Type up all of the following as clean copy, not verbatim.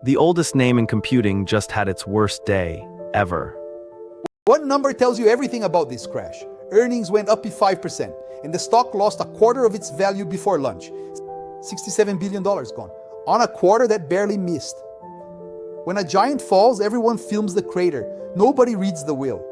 The oldest name in computing just had its worst day ever. One number tells you everything about this crash. Earnings went up by 5%, and the stock lost a quarter of its value before lunch. $67 billion gone, on a quarter that barely missed. When a giant falls, everyone films the crater. Nobody reads the will.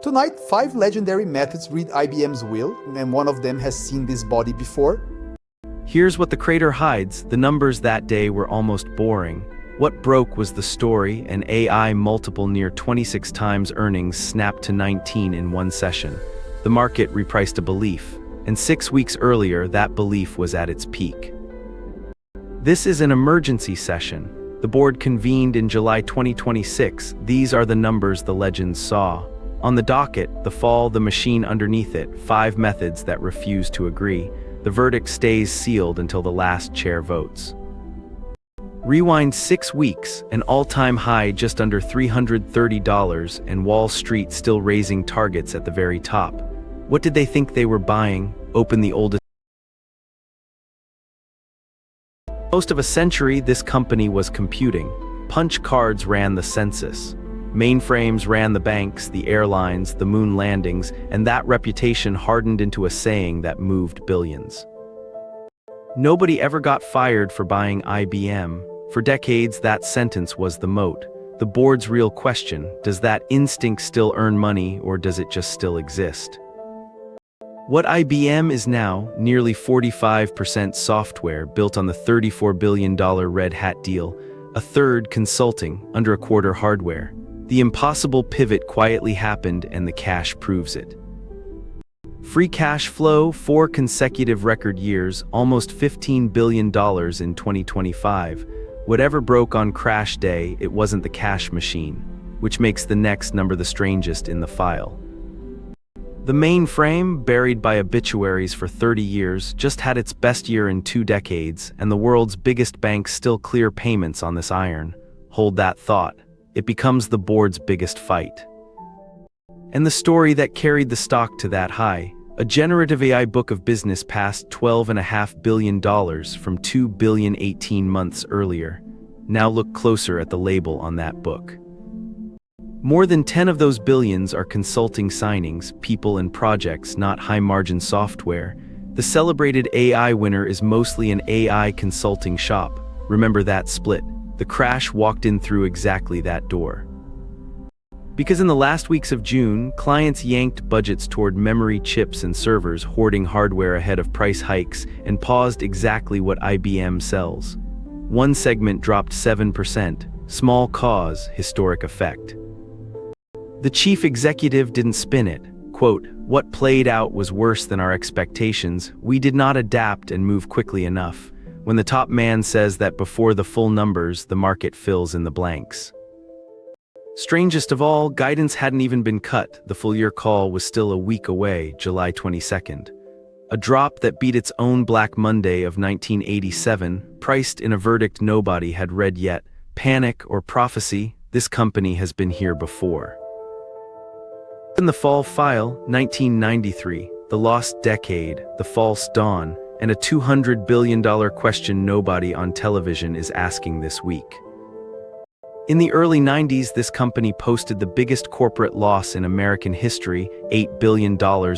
Tonight, 5 legendary methods read IBM's will, and one of them has seen this body before. Here's what the crater hides. The numbers that day were almost boring. What broke was the story. An AI multiple near 26 times earnings snapped to 19 in one session. The market repriced a belief, and 6 weeks earlier that belief was at its peak. This is an emergency session. The board convened in July 2026. These are the numbers the legends saw. On the docket, the fall, the machine underneath it, 5 methods that refuse to agree. The verdict stays sealed until the last chair votes. Rewind 6 weeks, an all-time high just under $330, and Wall Street still raising targets at the very top. What did they think they were buying? Open the oldest. Most of a century, this company was computing. Punch cards ran the census. Mainframes ran the banks, the airlines, the moon landings, and that reputation hardened into a saying that moved billions. Nobody ever got fired for buying IBM. For decades, that sentence was the moat. The board's real question: does that instinct still earn money, or does it just still exist? What IBM is now, nearly 45% software built on the $34 billion Red Hat deal, a third consulting, under a quarter hardware. The impossible pivot quietly happened, and the cash proves it. Free cash flow, 4 consecutive record years, almost $15 billion in 2025. Whatever broke on crash day, it wasn't the cash machine, which makes the next number the strangest in the file. The mainframe, buried by obituaries for 30 years, just had its best year in 2 decades, and the world's biggest banks still clear payments on this iron. Hold that thought. It becomes the board's biggest fight. And the story that carried the stock to that high: a generative AI book of business passed $12.5 billion from $2 billion 18 months earlier. Now look closer at the label on that book. More than 10 of those billions are consulting signings, people and projects, not high-margin software. The celebrated AI winner is mostly an AI consulting shop. Remember that split. The crash walked in through exactly that door. Because in the last weeks of June, clients yanked budgets toward memory chips and servers, hoarding hardware ahead of price hikes, and paused exactly what IBM sells. One segment dropped 7%. Small cause, historic effect. The chief executive didn't spin it. Quote, "What played out was worse than our expectations. We did not adapt and move quickly enough." When the top man says that before the full numbers, the market fills in the blanks. Strangest of all, guidance hadn't even been cut. The full-year call was still a week away, July 22nd. A drop that beat its own Black Monday of 1987, priced in a verdict nobody had read yet. Panic or prophecy, this company has been here before. In the fall file, 1993, the lost decade, the false dawn, and a $200 billion question nobody on television is asking this week. In the early 90s, this company posted the biggest corporate loss in American history, $8 billion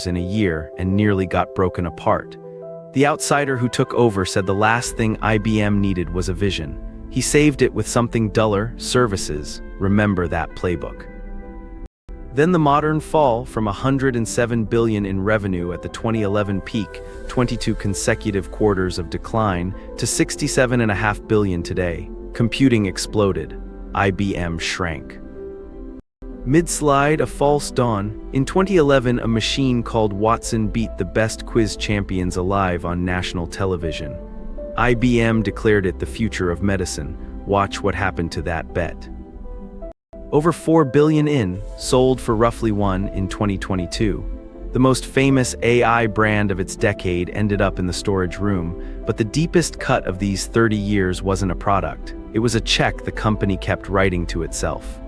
in a year, and nearly got broken apart. The outsider who took over said the last thing IBM needed was a vision. He saved it with something duller: services. Remember that playbook. Then the modern fall from $107 billion in revenue at the 2011 peak, 22 consecutive quarters of decline, to $67.5 billion today. Computing exploded. IBM shrank. Mid-slide, a false dawn. In 2011, a machine called Watson beat the best quiz champions alive on national television. IBM declared it the future of medicine. Watch what happened to that bet. Over $4 billion in, sold for roughly $1 billion in 2022. The most famous AI brand of its decade ended up in the storage room, but the deepest cut of these 30 years wasn't a product. It was a check the company kept writing to itself.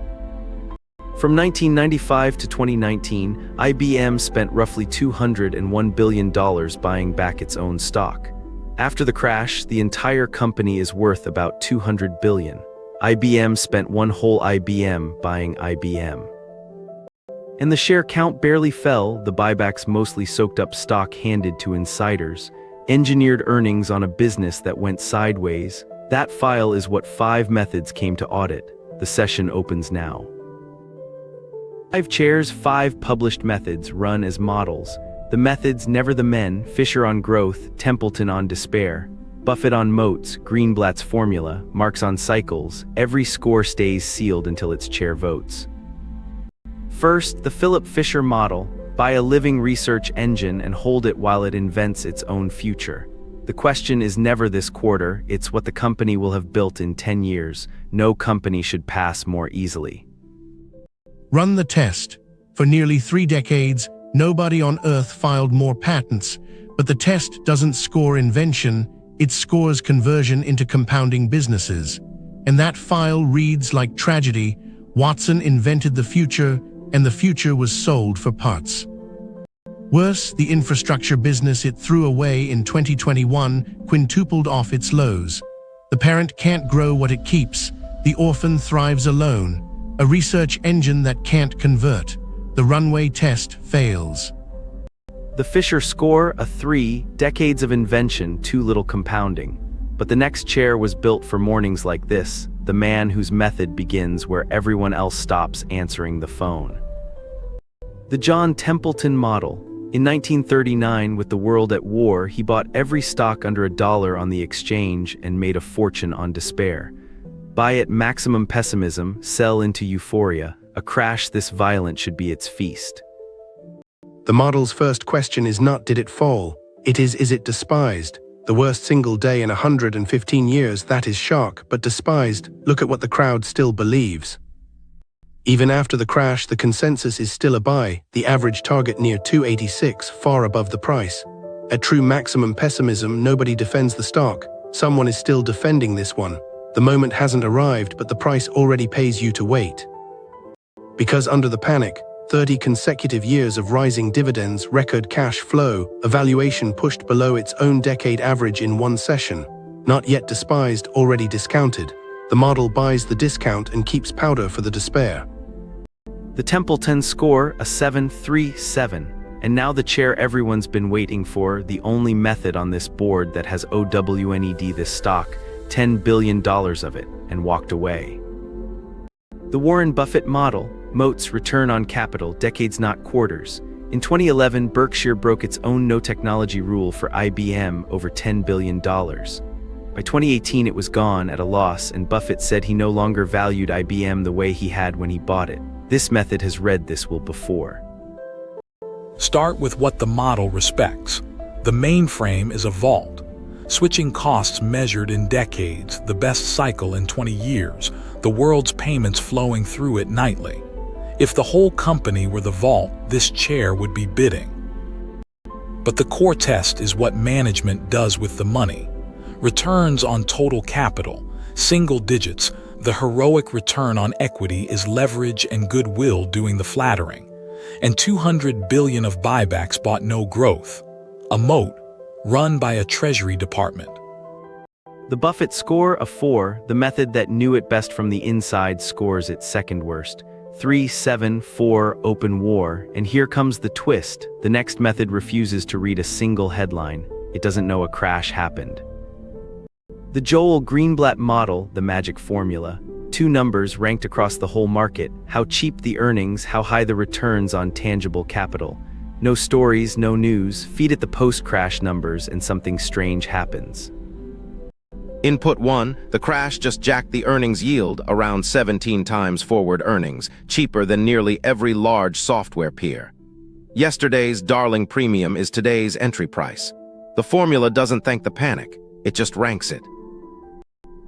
From 1995 to 2019, IBM spent roughly $201 billion buying back its own stock. After the crash, the entire company is worth about $200 billion. IBM spent one whole IBM buying IBM. And the share count barely fell, the buybacks mostly soaked up stock handed to insiders, engineered earnings on a business that went sideways. That file is what 5 methods came to audit. The session opens now. 5 chairs, 5 published methods run as models. The methods, never the men, Fisher on growth, Templeton on despair, Buffett on moats, Greenblatt's formula, Marx on cycles. Every score stays sealed until its chair votes. First, the Philip Fisher model. Buy a living research engine and hold it while it invents its own future. The question is never this quarter, it's what the company will have built in 10 years. No company should pass more easily. Run the test. For nearly 3 decades, nobody on Earth filed more patents, but the test doesn't score invention, it scores conversion into compounding businesses. And that file reads like tragedy. Watson invented the future, and the future was sold for parts. Worse, the infrastructure business it threw away in 2021 quintupled off its lows. The parent can't grow what it keeps. The orphan thrives alone. A research engine that can't convert. The runway test fails. The Fisher score, a 3, decades of invention, too little compounding. But the next chair was built for mornings like this, the man whose method begins where everyone else stops answering the phone. The John Templeton model. In 1939, with the world at war, he bought every stock under $1 on the exchange and made a fortune on despair. Buy at maximum pessimism, sell into euphoria. A crash this violent should be its feast. The model's first question is not did it fall, it is it despised? The worst single day in 115 years, that is shock, but despised, look at what the crowd still believes. Even after the crash, the consensus is still a buy, the average target near 286, far above the price. At true maximum pessimism, nobody defends the stock. Someone is still defending this one. The moment hasn't arrived, but the price already pays you to wait. Because under the panic, 30 consecutive years of rising dividends, record cash flow, a valuation pushed below its own decade average in one session. Not yet despised, already discounted. The model buys the discount and keeps powder for the despair. The Templeton score, a 737. And now the chair everyone's been waiting for, the only method on this board that has OWNED this stock, $10 billion of it, and walked away. The Warren Buffett model, moats, return on capital, decades not quarters. In 2011, Berkshire broke its own no-technology rule for IBM over $10 billion. By 2018, it was gone at a loss, and Buffett said he no longer valued IBM the way he had when he bought it. This method has read this will before. Start with what the model respects. The mainframe is a vault. Switching costs measured in decades, the best cycle in 20 years, the world's payments flowing through it nightly. If the whole company were the vault, this chair would be bidding. But the core test is what management does with the money. Returns on total capital, single digits, the heroic return on equity is leverage and goodwill doing the flattering. And 200 billion of buybacks bought no growth. A moat, run by a treasury department. The Buffett score, a 4, the method that knew it best from the inside scores its second worst. 3, 7, 4, open war, and here comes the twist. The next method refuses to read a single headline. It doesn't know a crash happened. The Joel Greenblatt model, the magic formula. 2 numbers ranked across the whole market. How cheap the earnings, how high the returns on tangible capital. No stories, no news, feed it the post-crash numbers and something strange happens. Input 1, the crash just jacked the earnings yield around 17 times forward earnings, cheaper than nearly every large software peer. Yesterday's darling premium is today's entry price. The formula doesn't thank the panic, it just ranks it.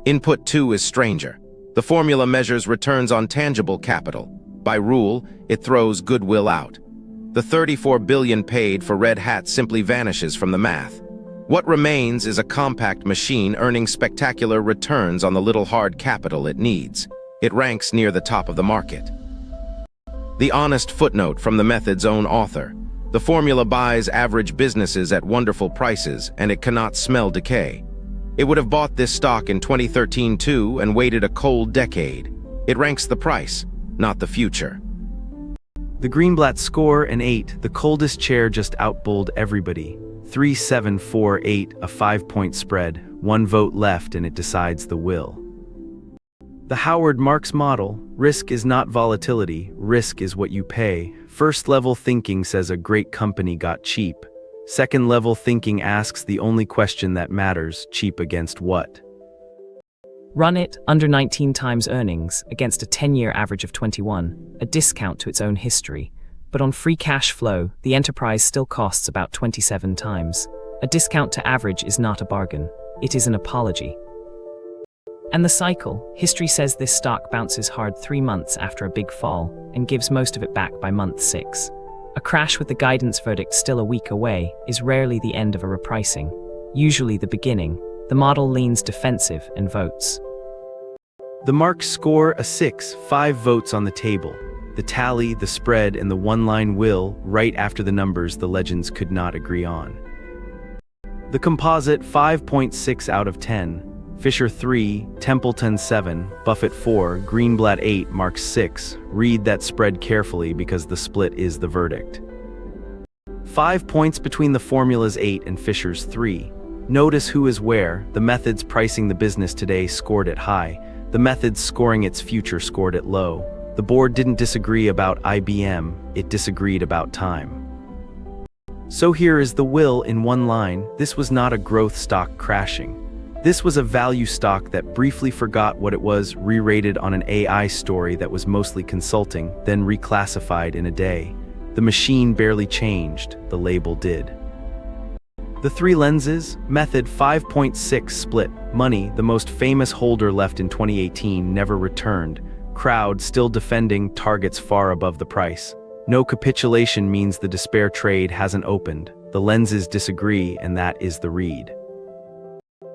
Input 2 is stranger. The formula measures returns on tangible capital. By rule, it throws goodwill out. The 34 billion paid for Red Hat simply vanishes from the math. What remains is a compact machine earning spectacular returns on the little hard capital it needs. It ranks near the top of the market. The honest footnote from the method's own author. The formula buys average businesses at wonderful prices, and it cannot smell decay. It would have bought this stock in 2013 too and waited a cold decade. It ranks the price, not the future. The Greenblatt score, an 8, the coldest chair just outbowled everybody. 3-7-4-8, a 5-point spread, 1 vote left and it decides the will. The Howard Marks model, risk is not volatility, risk is what you pay. First level thinking says a great company got cheap. Second level thinking asks the only question that matters, cheap against what? Run it under 19 times earnings against a 10-year average of 21, a discount to its own history. But on free cash flow, the enterprise still costs about 27 times. A discount to average is not a bargain. It is an apology. And the cycle, history says this stock bounces hard 3 months after a big fall and gives most of it back by month 6. A crash with the guidance verdict still a week away is rarely the end of a repricing, usually the beginning. The model leans defensive and votes. The Marks score, a 6, 5 votes on the table. The tally, the spread, and the one-line will, right after the numbers the legends could not agree on. The composite, 5.6 out of 10. Fisher 3, Templeton 7, Buffett 4, Greenblatt 8, Marks 6. Read that spread carefully because the split is the verdict. 5 points between the formulas 8 and Fisher's 3. Notice who is where. The methods pricing the business today scored it high. The methods scoring its future scored it low. The board didn't disagree about IBM, it disagreed about time. So here is the will in one line. This was not a growth stock crashing. This was a value stock that briefly forgot what it was, re-rated on an AI story that was mostly consulting, then reclassified in a day. The machine barely changed, the label did. The 3 lenses, method 5.6 split, money, the most famous holder left in 2018, never returned. Crowd still defending, targets far above the price. No capitulation means the despair trade hasn't opened. The lenses disagree, and that is the read.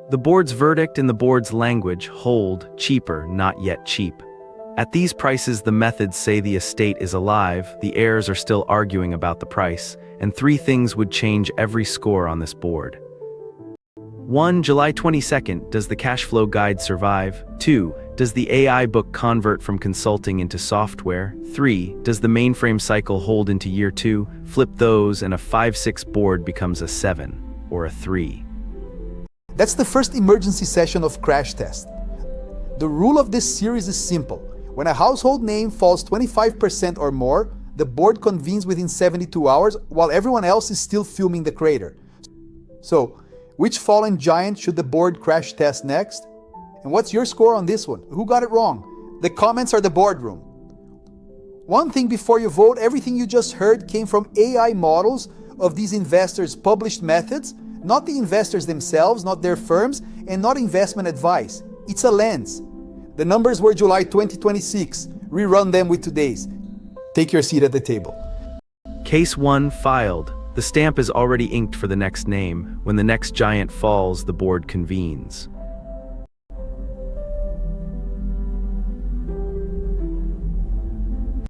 The board's verdict in the board's language, hold, cheaper, not yet cheap. At these prices the methods say the estate is alive, the heirs are still arguing about the price, and 3 things would change every score on this board. 1. July 22nd, does the cash flow guide survive? 2. Does the AI book convert from consulting into software? 3. Does the mainframe cycle hold into year 2? Flip those and a 5-6 board becomes a 7 or a 3. That's the first emergency session of Crash Test. The rule of this series is simple. When a household name falls 25% or more, the board convenes within 72 hours while everyone else is still filming the crater. So, which fallen giant should the board crash test next? And what's your score on this one? Who got it wrong? The comments are the boardroom. One thing before you vote, everything you just heard came from AI models of these investors' published methods, not the investors themselves, not their firms, and not investment advice. It's a lens. The numbers were July 2026. Rerun them with today's. Take your seat at the table. Case 1 filed. The stamp is already inked for the next name. When the next giant falls, the board convenes.